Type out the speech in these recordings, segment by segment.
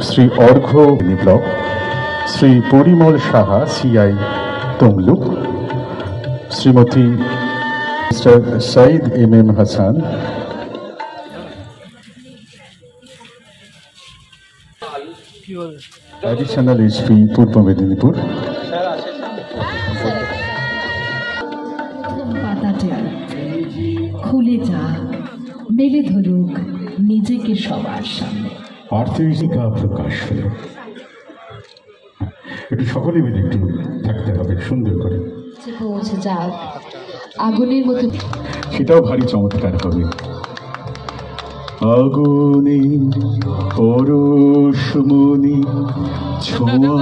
Shri Arghya block, Shri Parimal Saha CI Tamluk, Shrimati mister Saeed MM Hasan, additional SP Purba Medinipur. খুলে যাক, মেলে ধরুক নিজেকে সবার সামনে। আর্থিকা প্রকাশ হল, একটু সকলে মিলে একটু থাকতে হবে সুন্দর করে, পৌঁছে যাক আগুনের মতো, সেটাও ভারী চমৎকার হবে। আগুনে পরশমণি ছোঁয়া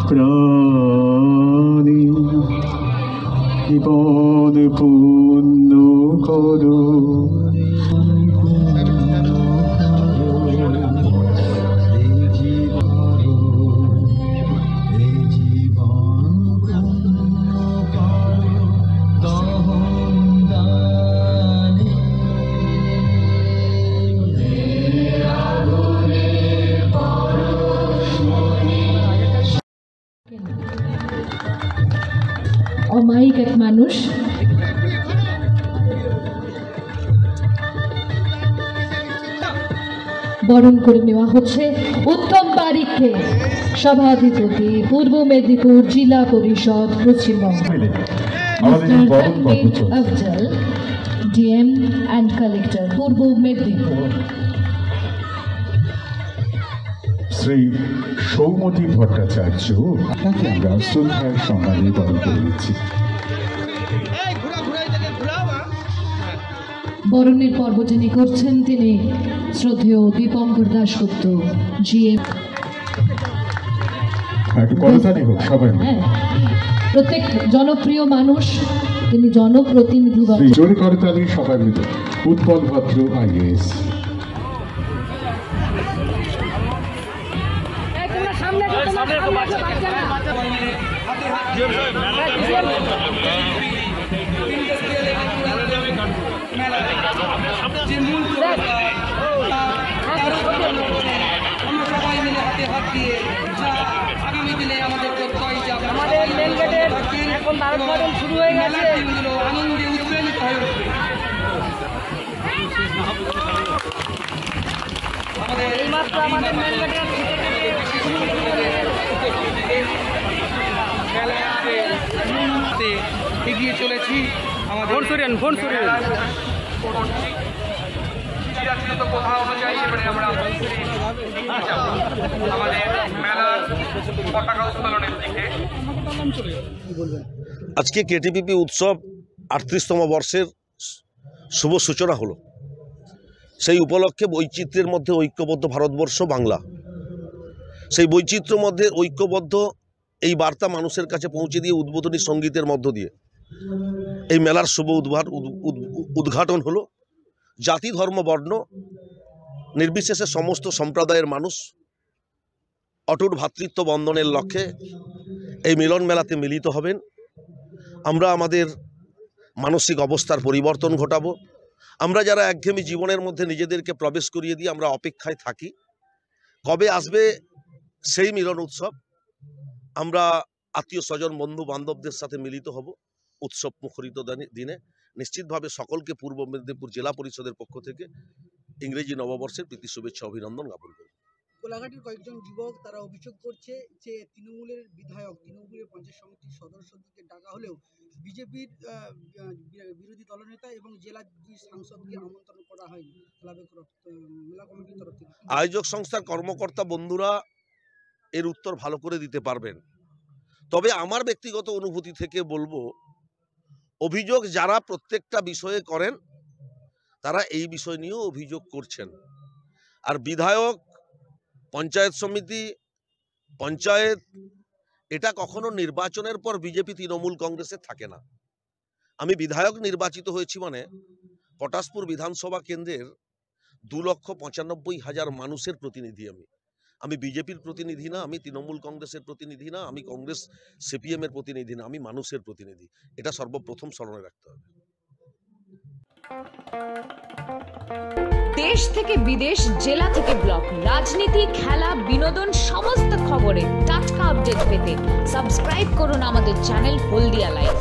প্রাণী, জীবন পূর্ণ করো। অমায়িক এক মানুষ, বরণ করে নেওয়া হচ্ছে উত্তম বারিককে, সভাধিপতি পূর্ব মেদিনীপুর জেলা পরিষদ Paschimbanga. Afzal DM and collector পূর্ব মেদিনীপুর। শ্রী সৌমতি ভট্টাচার্য, তাকে আমরা শ্রদ্ধার সম্মানে বরণ করে দিচ্ছি। বরণের পর্ব যিনি করছেন তিনি শ্রদ্ধেয় দীপঙ্কর দাশগুপ্ত GM। প্রত্যেক জনপ্রিয় মানুষ, তিনি জনপ্রতিনিধি। জোরে করতালি সবাই মিলে। উৎপল ভদ্র IAS। আগামী দিনে আমাদের শুরু হয়ে গেছে, আনন্দে উৎপ্রেরিত হয়ে উঠবে। এগিয়ে চলেছি আমাদের কথা অনুযায়ী এবারে আমরা আমাদের মেলার পতাকা উত্তোলনের দিকে। আজকে KTPP উৎসব 38তম বর্ষের শুভ সূচনা হলো। সেই উপলক্ষে বৈচিত্র্যের মধ্যে ঐক্যবদ্ধ ভারতবর্ষ বাংলা, সেই বৈচিত্র্যের মধ্যে ঐক্যবদ্ধ এই বার্তা মানুষের কাছে পৌঁছে দিয়ে উদ্বোধনী সঙ্গীতের মধ্য দিয়ে এই মেলার শুভ উদ্ঘাটন হলো। জাতি ধর্ম বর্ণ নির্বিশেষে সমস্ত সম্প্রদায়ের মানুষ অটুট ভ্রাতৃত্ব বন্ধনের লক্ষ্যে এই মিলন মেলাতে মিলিত হবেন। আমরা আমাদের মানসিক অবস্থার পরিবর্তন ঘটাবো। আমরা যারা একঘেয়েমি জীবনের মধ্যে নিজেদেরকে প্রবেশ করিয়ে দিয়ে আমরা অপেক্ষায় থাকি কবে আসবে সেই মিলন উৎসব। আমরা আত্মীয় স্বজন বন্ধু বান্ধবদের সাথে মিলিত হব উৎসব মুখরিত দিনে। নিশ্চিতভাবে সকলকে পূর্ব মেদিনীপুর জেলা পরিষদের পক্ষ থেকে ইংরেজি নববর্ষের প্রীতি শুভেচ্ছা অভিনন্দন জ্ঞাপন করি। কোলাঘাটের কয়েকজন যুবক তারা অভিযোগ করছে যে তৃণমূলের বিধায়ক, তৃণমূলের পঞ্চায়েত সমিতির সদস্যদেরকে ডাকা হলেও বিজেপির বিরোধী দলনেতা এবং জেলার দুই সাংসদকে আমন্ত্রণ করা হয়নি মেলা কমিটির তরফ থেকে। আয়োজক সংস্থার কর্মকর্তা বন্ধুরা এর উত্তর ভালো করে দিতে পারবেন। তবে আমার ব্যক্তিগত অনুভূতি থেকে বলবো, অভিযোগ যারা প্রত্যেকটা বিষয়ে করেন তারা এই বিষয় নিয়েও অভিযোগ করছেন। আর বিধায়ক, পঞ্চায়েত সমিতি, পঞ্চায়েত এটা কখনো নির্বাচনের পর বিজেপি তৃণমূল কংগ্রেসে থাকে না। আমি বিধায়ক নির্বাচিত হয়েছি মানে পটাশপুর বিধানসভা কেন্দ্রের 2,95,000 মানুষের প্রতিনিধি। আমি বিজেপির প্রতিনিধি না, আমি তৃণমূল কংগ্রেসের প্রতিনিধি না, আমি কংগ্রেস CPM এর প্রতিনিধি না, আমি মানুষের প্রতিনিধি। এটা সর্বপ্রথম স্মরণে রাখতে হবে। দেশ থেকে বিদেশ, জেলা থেকে ব্লক, রাজনীতি, খেলা, বিনোদন সমস্ত খবরে টাটকা আপডেট পেতে সাবস্ক্রাইব করুন আমাদের চ্যানেল হলদিয়া লাইভ।